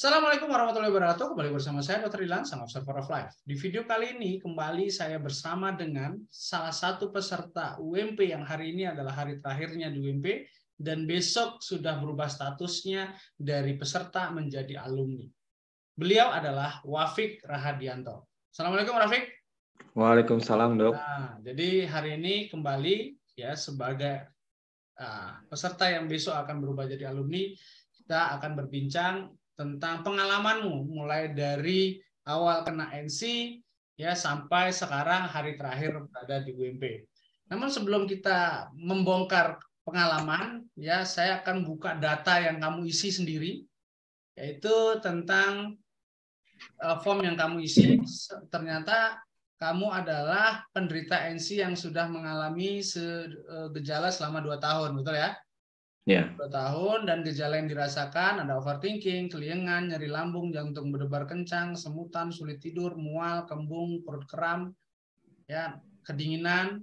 Assalamualaikum warahmatullahi wabarakatuh. Kembali bersama saya Dr. Ilan, sang Observer of Life. Di video kali ini kembali saya bersama dengan salah satu peserta UMP yang hari ini adalah hari terakhirnya di UMP dan besok sudah berubah statusnya dari peserta menjadi alumni. Beliau adalah Wafik Rahadianto. Assalamualaikum Wafik. Waalaikumsalam, Dok. Nah, jadi hari ini kembali ya sebagai peserta yang besok akan berubah jadi alumni, kita akan berbincang tentang pengalamanmu mulai dari awal kena NC ya sampai sekarang hari terakhir berada di UMP. Namun sebelum kita membongkar pengalaman ya, saya akan buka data yang kamu isi sendiri, yaitu tentang form yang kamu isi. Ternyata kamu adalah penderita NC yang sudah mengalami gejala selama 2 tahun, betul ya? Ya. 2 tahun, dan gejala yang dirasakan ada overthinking, keliengan, nyeri lambung, jantung berdebar kencang, semutan, sulit tidur, mual, kembung, perut kram, ya, kedinginan.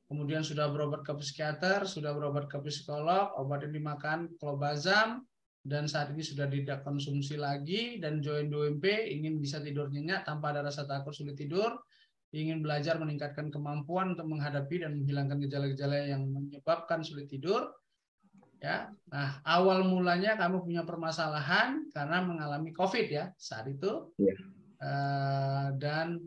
Kemudian sudah berobat ke psikiater, sudah berobat ke psikolog, obat yang dimakan clobazam, dan saat ini sudah tidak konsumsi lagi, dan join UMP, ingin bisa tidur nyenyak tanpa ada rasa takut sulit tidur, ingin belajar meningkatkan kemampuan untuk menghadapi dan menghilangkan gejala-gejala yang menyebabkan sulit tidur. Ya, nah awal mulanya kamu punya permasalahan karena mengalami COVID ya saat itu, ya. Dan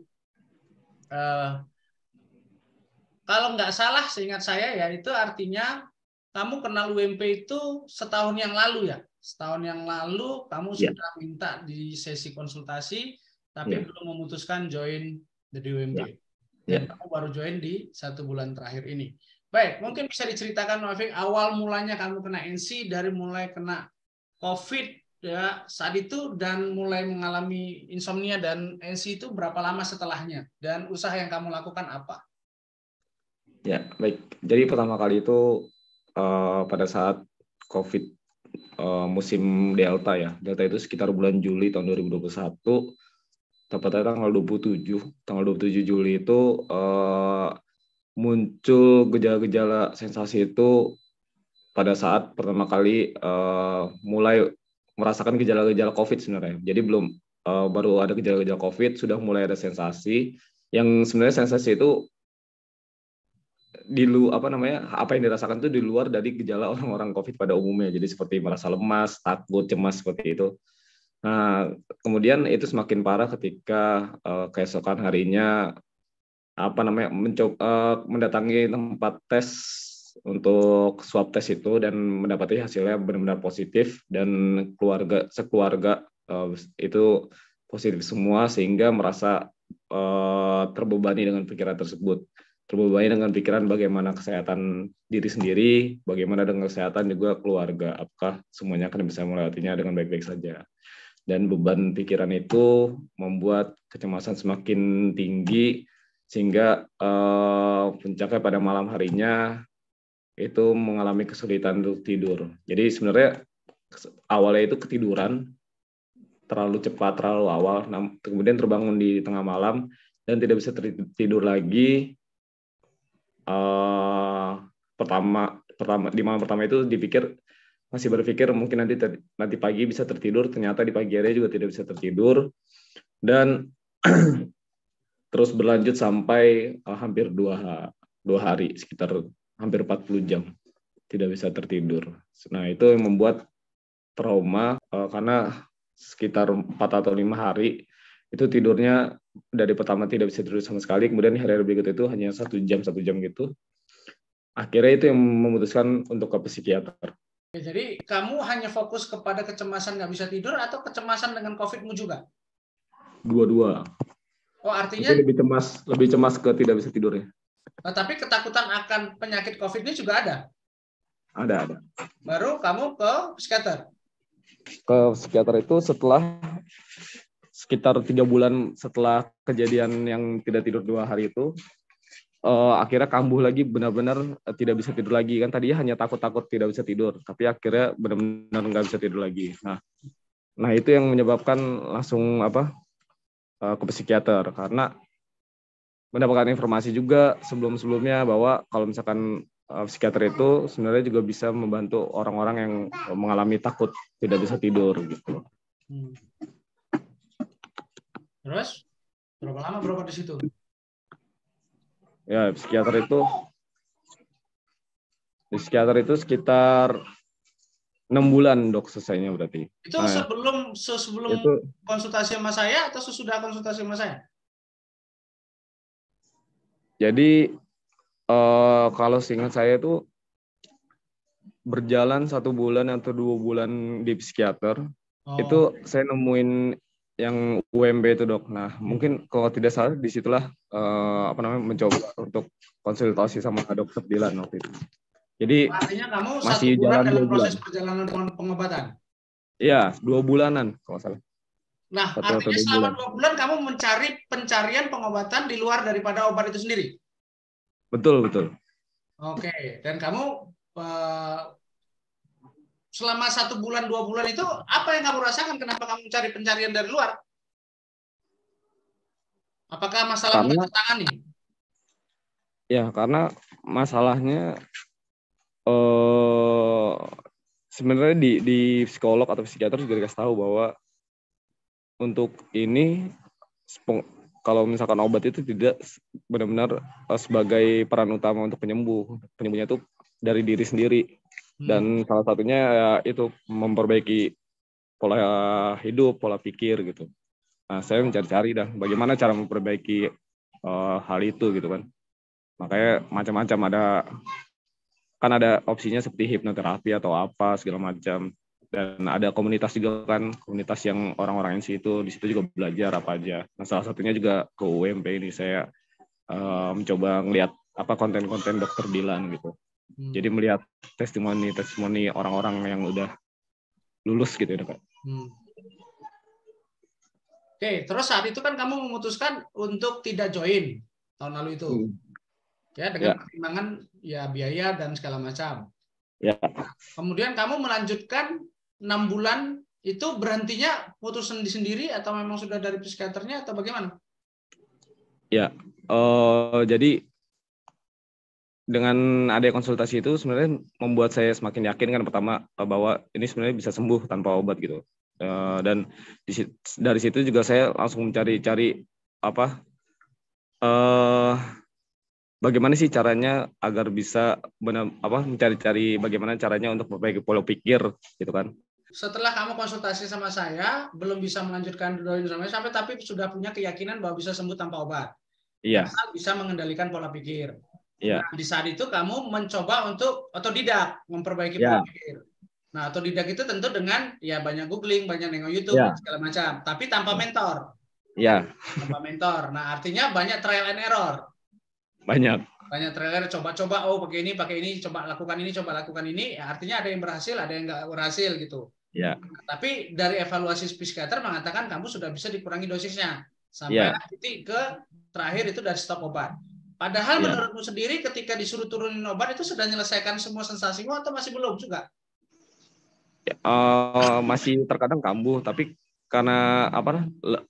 kalau nggak salah seingat saya ya itu artinya kamu kenal UMP itu setahun yang lalu ya, setahun yang lalu kamu sudah minta di sesi konsultasi tapi belum memutuskan join the UMP. Dan kamu baru join di 1 bulan terakhir ini. Baik, mungkin bisa diceritakan Wafik, awal mulanya kamu kena NC dari mulai kena COVID ya saat itu dan mulai mengalami insomnia dan NC itu berapa lama setelahnya dan usaha yang kamu lakukan apa? Ya, baik. Jadi pertama kali itu pada saat COVID musim Delta ya. Delta itu sekitar bulan Juli tahun 2021. Tepatnya tanggal 27 Juli itu muncul gejala-gejala sensasi itu pada saat pertama kali mulai merasakan gejala-gejala COVID sebenarnya. Jadi belum baru ada gejala-gejala COVID, sudah mulai ada sensasi yang sebenarnya sensasi itu apa yang dirasakan itu di luar dari gejala orang-orang COVID pada umumnya. Jadi seperti merasa lemas, takut, cemas seperti itu. Nah, kemudian itu semakin parah ketika keesokan harinya mendatangi tempat tes untuk swab tes itu dan mendapati hasilnya benar-benar positif dan sekeluarga itu positif semua sehingga merasa terbebani dengan pikiran tersebut. Terbebani dengan pikiran bagaimana kesehatan diri sendiri, bagaimana dengan kesehatan juga keluarga, apakah semuanya akan bisa melewatinya dengan baik-baik saja. Dan beban pikiran itu membuat kecemasan semakin tinggi sehingga puncaknya pada malam harinya itu mengalami kesulitan untuk tidur. Jadi sebenarnya awalnya itu ketiduran terlalu cepat, terlalu awal, kemudian terbangun di tengah malam dan tidak bisa tidur lagi. Di malam pertama itu masih berpikir mungkin nanti pagi bisa tertidur, ternyata di pagi hari juga tidak bisa tertidur dan terus berlanjut sampai hampir 2 hari, sekitar hampir 40 jam tidak bisa tertidur. Nah, itu yang membuat trauma karena sekitar 4 atau 5 hari itu tidurnya dari pertama tidak bisa tidur sama sekali, kemudian hari berikut itu hanya 1 jam gitu. Akhirnya itu yang memutuskan untuk ke psikiater. Jadi kamu hanya fokus kepada kecemasan nggak bisa tidur atau kecemasan dengan COVID-mu juga? Dua-dua. Oh, artinya lebih cemas ke tidak bisa tidur ya. Tapi ketakutan akan penyakit COVID ini juga ada? Ada. Baru kamu ke psikiater? Ke psikiater itu setelah sekitar 3 bulan setelah kejadian yang tidak tidur 2 hari itu, akhirnya kambuh lagi, benar-benar tidak bisa tidur lagi. Kan tadinya hanya takut-takut tidak bisa tidur, tapi akhirnya benar-benar nggak bisa tidur lagi. Nah itu yang menyebabkan langsung ke psikiater karena mendapatkan informasi juga sebelum-sebelumnya bahwa kalau misalkan psikiater itu sebenarnya juga bisa membantu orang-orang yang mengalami takut tidak bisa tidur gitu. Hmm. Terus berapa lama berobat di situ? Ya, di psikiater itu sekitar 6 bulan dok selesainya berarti. Itu Nah, sebelum itu konsultasi sama saya atau sesudah konsultasi sama saya? jadi kalau seingat saya itu berjalan 1 bulan atau 2 bulan di psikiater, Oh. itu saya nemuin yang UMB itu dok. Nah mungkin kalau tidak salah disitulah mencoba untuk konsultasi sama dokter Dilan waktu itu. Jadi Artinya kamu 1 masih bulan jalan dalam 2 bulan. proses perjalanan pengobatan? Iya, 2 bulanan kalau salah. Nah, 1 atau artinya 2 selama bulan. 2 bulan kamu mencari pencarian pengobatan di luar daripada obat itu sendiri? Betul, betul. Oke, dan kamu selama 1 bulan 2 bulan itu apa yang kamu rasakan? Kenapa kamu mencari pencarian dari luar? Apakah masalah mudah tertangani? Ya, karena masalahnya sebenarnya di psikolog atau psikiater juga dikasih tahu bahwa untuk ini kalau misalkan obat itu tidak benar-benar sebagai peran utama untuk penyembuh. Penyembuhnya itu dari diri sendiri. Dan salah satunya ya itu memperbaiki pola hidup, pola pikir gitu. Nah, saya mencari-cari dah bagaimana cara memperbaiki hal itu gitu kan. Makanya macam-macam ada opsinya seperti hipnoterapi atau apa segala macam. Dan ada komunitas juga kan, komunitas yang orang-orang NC itu di situ juga belajar apa aja. Nah, salah satunya juga ke UMP ini saya mencoba ngelihat apa konten-konten dokter Dilan gitu. Jadi melihat testimoni orang-orang yang udah lulus gitu ya, Kak. Oke, terus saat itu kan kamu memutuskan untuk tidak join tahun lalu itu. Ya, dengan pertimbangan ya biaya dan segala macam. Ya. Kemudian kamu melanjutkan 6 bulan itu berhentinya putusan sendiri atau memang sudah dari psikiaternya atau bagaimana? Ya, jadi dengan adanya konsultasi itu sebenarnya membuat saya semakin yakin kan pertama bahwa ini sebenarnya bisa sembuh tanpa obat gitu. Dan dari situ juga saya langsung mencari-cari bagaimana sih caranya agar bisa mencari-cari bagaimana caranya untuk memperbaiki pola pikir gitu kan. Setelah kamu konsultasi sama saya, belum bisa melanjutkan doain sampai tapi sudah punya keyakinan bahwa bisa sembuh tanpa obat. Iya. Bisa mengendalikan pola pikir. Iya. Nah, di saat itu kamu mencoba untuk otodidak memperbaiki pola pikir. Nah, otodidak itu tentu dengan ya banyak googling, banyak nengok YouTube, segala macam, tapi tanpa mentor. Iya. Tanpa mentor. Nah, artinya banyak trial and error. Banyak trailer, coba-coba, pakai ini, coba lakukan ini. Ya, artinya ada yang berhasil, ada yang nggak berhasil gitu. Ya. Nah, tapi dari evaluasi psikiater mengatakan kamu sudah bisa dikurangi dosisnya sampai titik ke terakhir itu dari stop obat. Padahal menurutmu sendiri ketika disuruh turunin obat itu sudah menyelesaikan semua sensasimu atau masih belum juga? Masih terkadang kambuh, tapi karena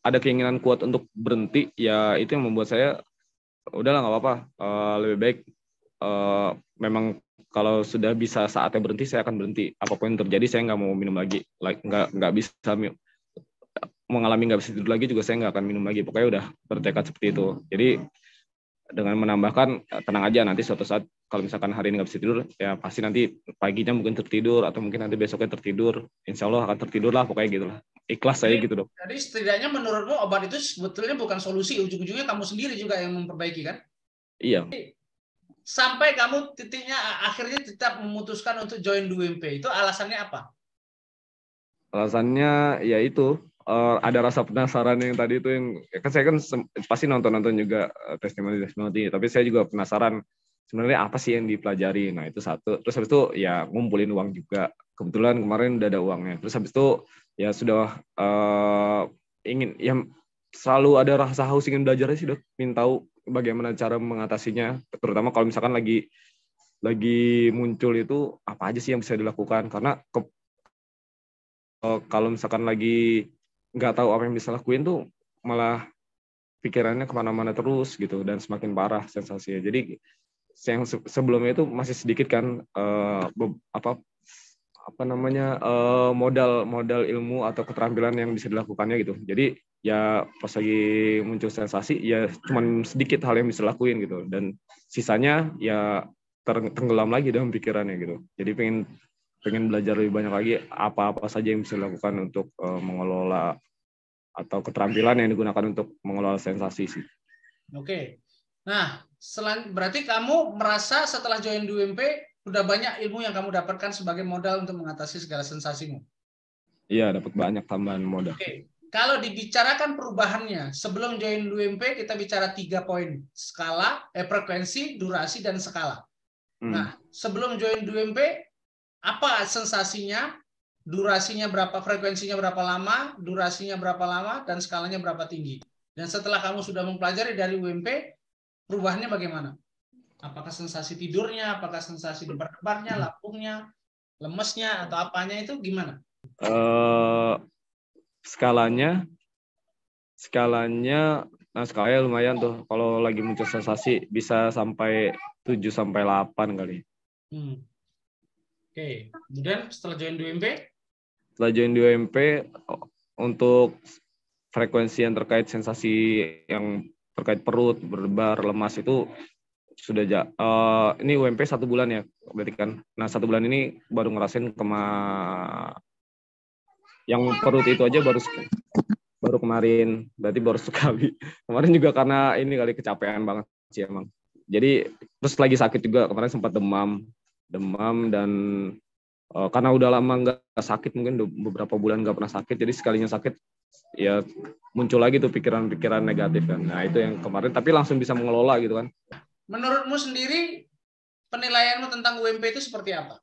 ada keinginan kuat untuk berhenti, ya itu yang membuat saya udahlah nggak apa-apa, lebih baik memang kalau sudah bisa saatnya berhenti saya akan berhenti, apapun yang terjadi saya nggak mau minum lagi, nggak bisa mengalami nggak bisa tidur lagi juga saya nggak akan minum lagi, pokoknya udah bertekad seperti itu. Jadi dengan menambahkan tenang aja, nanti suatu saat kalau misalkan hari ini nggak bisa tidur ya pasti nanti paginya mungkin tertidur atau mungkin nanti besoknya tertidur, insya Allah akan tertidur lah, pokoknya gitu lah, ikhlas saya gitu dok. Jadi setidaknya menurutmu obat itu sebetulnya bukan solusi, ujung-ujungnya kamu sendiri juga yang memperbaiki kan? Iya. Sampai kamu titiknya akhirnya tetap memutuskan untuk join UMP, itu alasannya apa? Alasannya ya itu ada rasa penasaran yang tadi itu, yang kan saya kan pasti nonton juga testimoni, tapi saya juga penasaran sebenarnya apa sih yang dipelajari. Nah itu satu, terus habis itu ya ngumpulin uang juga, kebetulan kemarin udah ada uangnya, terus habis itu ya sudah ingin ya selalu ada rasa haus ingin belajar sih dok, ingin tahu bagaimana cara mengatasinya, terutama kalau misalkan lagi muncul itu apa aja sih yang bisa dilakukan, karena kalau misalkan lagi nggak tahu apa yang bisa lakuin tuh malah pikirannya kemana-mana terus gitu dan semakin parah sensasinya. Jadi yang sebelumnya itu masih sedikit kan apa namanya modal ilmu atau keterampilan yang bisa dilakukannya gitu. Jadi ya pas lagi muncul sensasi ya cuman sedikit hal yang bisa lakuin gitu, dan sisanya ya tenggelam lagi dalam pikirannya gitu. Jadi pengen belajar lebih banyak lagi apa-apa saja yang bisa dilakukan untuk mengelola atau keterampilan yang digunakan untuk mengelola sensasi sih. Oke. Nah, berarti kamu merasa setelah join di UMP udah banyak ilmu yang kamu dapatkan sebagai modal untuk mengatasi segala sensasimu. Iya, dapat banyak tambahan modal. Oke. Kalau dibicarakan perubahannya, sebelum join UMP kita bicara 3 poin. Skala, frekuensi, durasi, dan skala. Nah, sebelum join UMP, apa sensasinya, durasinya berapa, frekuensinya berapa lama, durasinya berapa lama, dan skalanya berapa tinggi. Dan setelah kamu sudah mempelajari dari UMP, perubahannya bagaimana? Apakah sensasi tidurnya, apakah sensasi debar-debarnya, lambungnya, lemesnya, atau apanya itu gimana? Skalanya, nah skalanya lumayan tuh. Kalau lagi muncul sensasi bisa sampai 7-8 kali. Oke. Kemudian setelah join di UMP? Setelah join di UMP, untuk frekuensi yang terkait sensasi yang terkait perut, berdebar, lemas itu sudah ini UMP 1 bulan ya, berarti kan. Nah 1 bulan ini baru ngerasain yang perut itu aja baru kemarin, berarti baru sekali. Kemarin juga karena ini kali kecapean banget sih emang. Jadi terus lagi sakit juga, kemarin sempat demam dan karena udah lama nggak sakit, mungkin beberapa bulan nggak pernah sakit, jadi sekalinya sakit ya muncul lagi tuh pikiran-pikiran negatif kan. Nah itu yang kemarin, tapi langsung bisa mengelola gitu kan. Menurutmu sendiri penilaianmu tentang UMP itu seperti apa?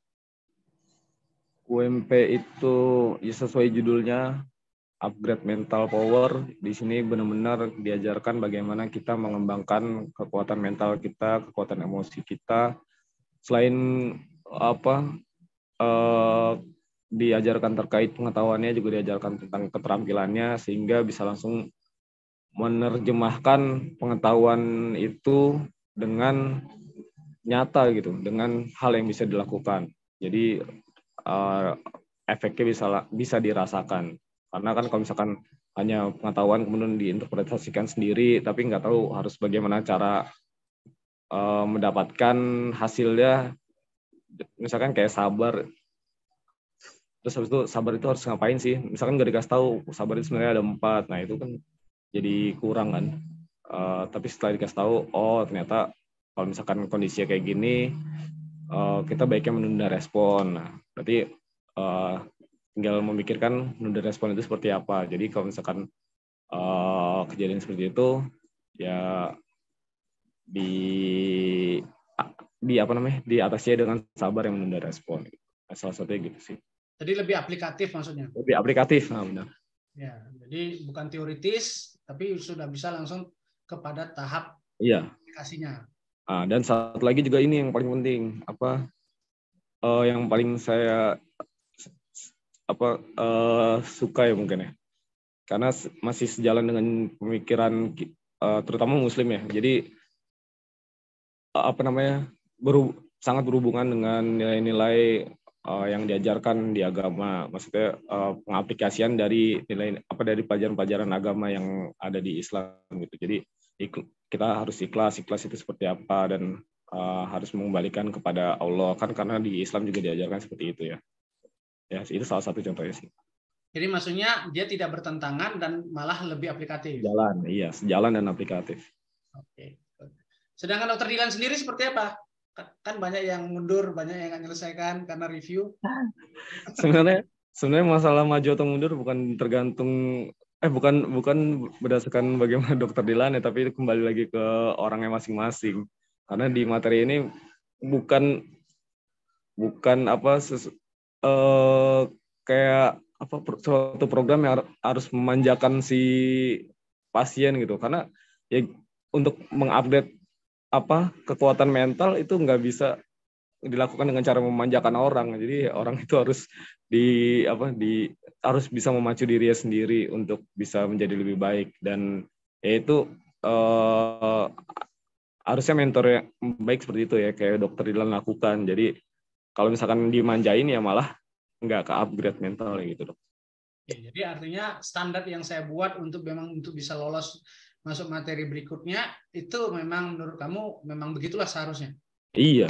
UMP itu ya sesuai judulnya, upgrade mental power. Di sini benar-benar diajarkan bagaimana kita mengembangkan kekuatan mental kita, kekuatan emosi kita. Selain diajarkan terkait pengetahuannya, juga diajarkan tentang keterampilannya, sehingga bisa langsung menerjemahkan pengetahuan itu dengan nyata gitu, dengan hal yang bisa dilakukan. Jadi efeknya bisa dirasakan. Karena kan kalau misalkan hanya pengetahuan kemudian diinterpretasikan sendiri, tapi nggak tahu harus bagaimana cara mendapatkan hasilnya. Misalkan kayak sabar, terus habis itu sabar itu harus ngapain sih? Misalkan nggak dikasih tahu sabar itu sebenarnya ada 4, nah itu kan jadi kurang kan. Tapi setelah dikasih tahu, oh ternyata kalau misalkan kondisinya kayak gini, kita baiknya menunda respon. Nah, berarti tinggal memikirkan menunda respon itu seperti apa. Jadi kalau misalkan kejadian seperti itu, ya diatasi dengan sabar yang menunda respon. Nah, salah satunya gitu sih. Jadi lebih aplikatif maksudnya? Lebih aplikatif, nah benar. Ya, jadi bukan teoritis, tapi sudah bisa langsung kepada tahap aplikasinya. Dan satu lagi juga ini yang paling penting, yang paling saya suka ya mungkin ya, karena masih sejalan dengan pemikiran terutama Muslim ya. Jadi sangat berhubungan dengan nilai-nilai yang diajarkan di agama, maksudnya pengaplikasian dari nilai dari pelajaran-pelajaran agama yang ada di Islam gitu. Jadi kita harus ikhlas itu seperti apa, dan harus mengembalikan kepada Allah kan, karena di Islam juga diajarkan seperti itu ya. Ya itu salah satu contohnya sih. Jadi maksudnya dia tidak bertentangan dan malah lebih aplikatif. Sejalan dan aplikatif. Oke. Sedangkan Dokter Dilan sendiri seperti apa? Kan banyak yang mundur, banyak yang nggak menyelesaikan karena review. Sebenarnya masalah maju atau mundur bukan tergantung bukan berdasarkan bagaimana Dokter Dilan ya, tapi kembali lagi ke orangnya masing-masing. Karena di materi ini bukan kayak suatu program yang harus memanjakan si pasien gitu. Karena ya untuk mengupdate kekuatan mental itu nggak bisa dilakukan dengan cara memanjakan orang. Jadi orang itu harus harus bisa memacu dirinya sendiri untuk bisa menjadi lebih baik, dan yaitu harusnya mentor yang baik seperti itu ya, kayak Dokter Dilan lakukan. Jadi kalau misalkan dimanjain ya malah nggak ke upgrade mental gitu dok. Ya, jadi artinya standar yang saya buat untuk memang untuk bisa lolos masuk materi berikutnya itu memang menurut kamu memang begitulah seharusnya. Iya.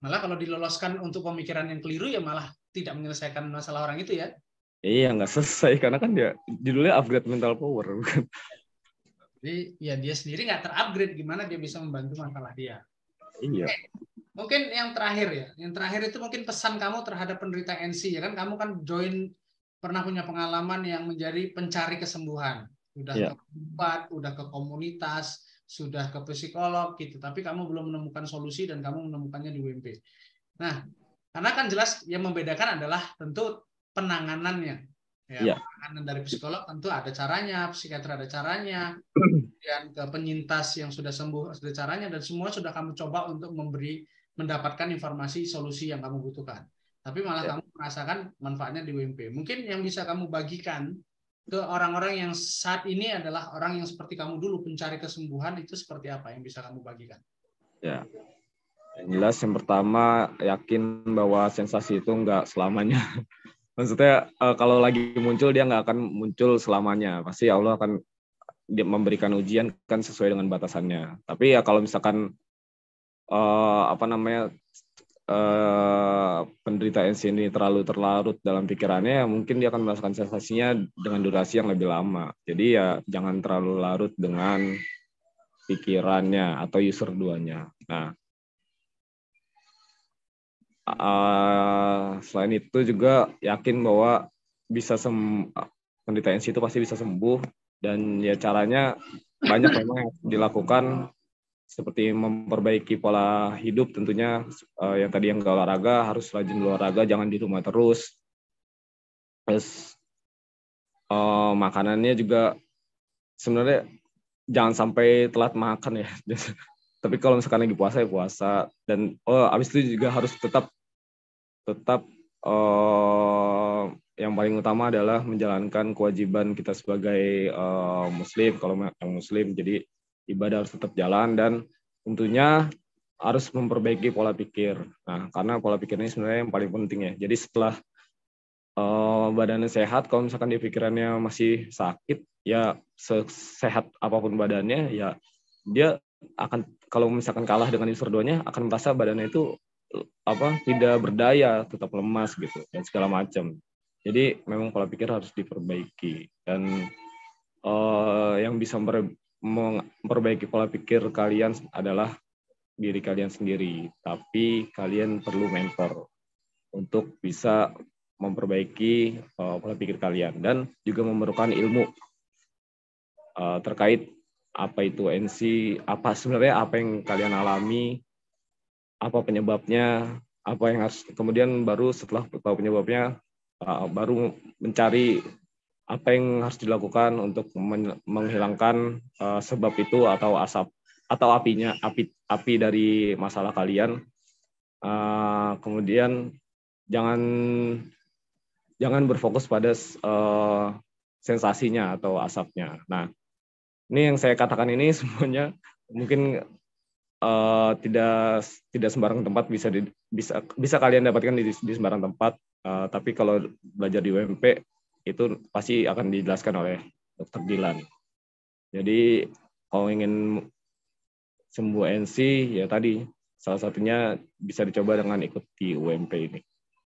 Malah kalau diloloskan untuk pemikiran yang keliru ya malah tidak menyelesaikan masalah orang itu ya. Iya, nggak selesai karena kan dia judulnya upgrade mental power, bukan? Jadi ya dia sendiri nggak terupgrade, gimana dia bisa membantu masalah dia. Iya. Oke. Mungkin yang terakhir ya, yang terakhir itu mungkin pesan kamu terhadap penderita NC ya kan, kamu kan pernah punya pengalaman yang menjadi pencari kesembuhan, udah Iya. ke obat, udah ke komunitas, sudah ke psikolog gitu, tapi kamu belum menemukan solusi dan kamu menemukannya di UMP. Nah, karena kan jelas yang membedakan adalah tentu penanganannya. Ya, Iya. penanganan dari psikolog tentu ada caranya, psikiater ada caranya, dan ke penyintas yang sudah sembuh ada caranya, dan semua sudah kamu coba untuk mendapatkan informasi solusi yang kamu butuhkan. Tapi malah kamu merasakan manfaatnya di UMP. Mungkin yang bisa kamu bagikan ke orang-orang yang saat ini adalah orang yang seperti kamu dulu pencari kesembuhan, itu seperti apa yang bisa kamu bagikan? Ya. Yang jelas yang pertama, yakin bahwa sensasi itu nggak selamanya. Maksudnya kalau lagi muncul dia nggak akan muncul selamanya. Pasti Allah akan memberikan ujian kan sesuai dengan batasannya. Tapi ya kalau misalkan penderita NC ini terlalu terlarut dalam pikirannya, ya mungkin dia akan merasakan sensasinya dengan durasi yang lebih lama. Jadi ya jangan terlalu larut dengan pikirannya atau user 2-nya. Nah, selain itu juga yakin bahwa penderita NC itu pasti bisa sembuh, dan ya caranya banyak memang yang dilakukan, seperti memperbaiki pola hidup tentunya, yang tadi yang nggak olahraga harus rajin olahraga, jangan di rumah terus. Terus makanannya juga sebenarnya jangan sampai telat makan ya. Tapi kalau misalkan lagi puasa ya puasa, dan abis itu juga harus tetap yang paling utama adalah menjalankan kewajiban kita sebagai muslim. Kalau yang muslim, jadi ibadah harus tetap jalan, dan tentunya harus memperbaiki pola pikir. Nah, karena pola pikir ini sebenarnya yang paling penting ya. Jadi setelah badannya sehat, kalau misalkan dia pikirannya masih sakit, ya sehat apapun badannya, ya dia akan, kalau misalkan kalah dengan user 2-nya, akan merasa badannya itu tidak berdaya, tetap lemas gitu, dan segala macam. Jadi memang pola pikir harus diperbaiki, dan yang bisa memperbaiki pola pikir kalian adalah diri kalian sendiri. Tapi kalian perlu mentor untuk bisa memperbaiki pola pikir kalian, dan juga memerlukan ilmu terkait apa itu NC, sebenarnya apa yang kalian alami, apa penyebabnya, apa yang harus, kemudian baru setelah tahu penyebabnya, baru mencari apa yang harus dilakukan untuk menghilangkan sebab itu, atau asap atau api dari masalah kalian. Kemudian jangan berfokus pada sensasinya atau asapnya. Nah, ini yang saya katakan ini semuanya mungkin tidak sembarang tempat bisa kalian dapatkan di sembarang tempat. Tapi kalau belajar di UMP itu pasti akan dijelaskan oleh Dr. Dilan. Jadi kalau ingin sembuh NC, ya tadi salah satunya bisa dicoba dengan ikut di UMP ini.